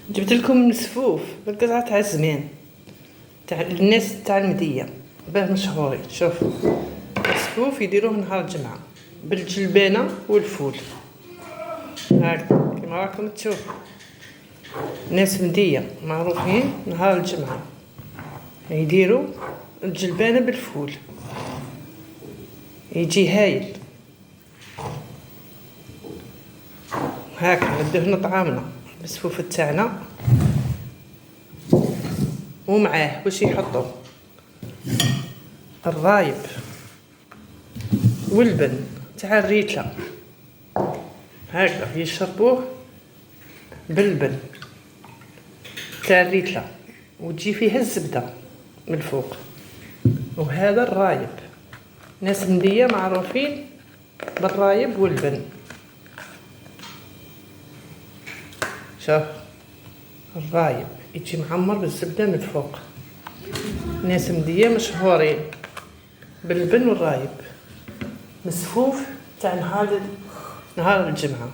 جبت لكم مسفوف بالقطعة تاع الزمان تاع الناس تاع المدية باه مشهورين. شوفوا مسفوف يديروه نهار الجمعة بالجلبانة والفول. هاكا كيما راكم تشوفوا ناس مدية معروفين نهار الجمعة يديروا الجلبانة بالفول، يجي هايل. هاكا ندهنو طعامنا المسفوف تاعنا ومعاه واش يحطوا الرايب واللبن تاع الريتلة، هكذا يشربوه باللبن تاع الريتلة وتجي فيها الزبدة من الفوق. وهذا الرايب، ناس مدية معروفين بالرايب واللبن. شوف الرايب يجي معمر بالزبدة من فوق، ناس مدية مشهورين باللبن والرايب. مسفوف تاع نهار الجمعة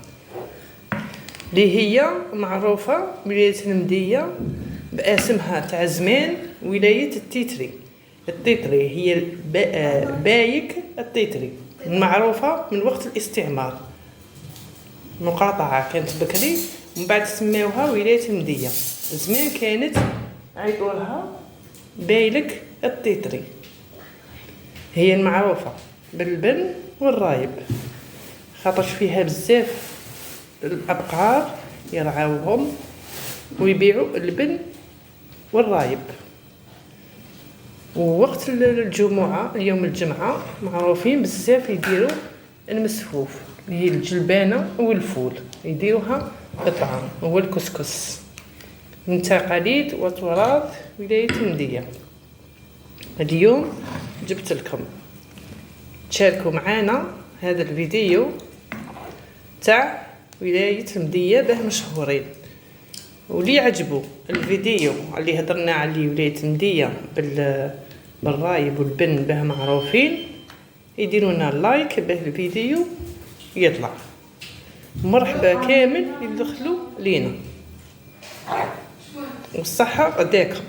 اللي هي معروفة ولاية المدية باسمها تاع زمان ولاية التيتري. التيتري هي بايك التيتري معروفة من وقت الاستعمار، مقاطعة كانت بكري ومن بعد سماوها ولاية المدية. زمان كانت عيطولها بايلك التيتري، هي المعروفة باللبن والرايب خاطرش فيها بزاف الأبقار يرعاوهم ويبيعوا اللبن والرايب. ووقت الجمعة اليوم الجمعة معروفين بزاف يديروا المسفوف اللي هي الجلبانة والفول، يديروها بطعام هو الكسكس من تقاليد وتراث ولاية المدية. اليوم جبت لكم تشاركوا معنا هذا الفيديو تاع ولاية المدية باه مشهورين. واللي عجبوا الفيديو اللي هضرنا عليه ولاية المدية بالرايب والبن باه معروفين يديرونا لايك باه الفيديو يطلع. مرحبا كامل يدخلوا لينا والصحة غداكم.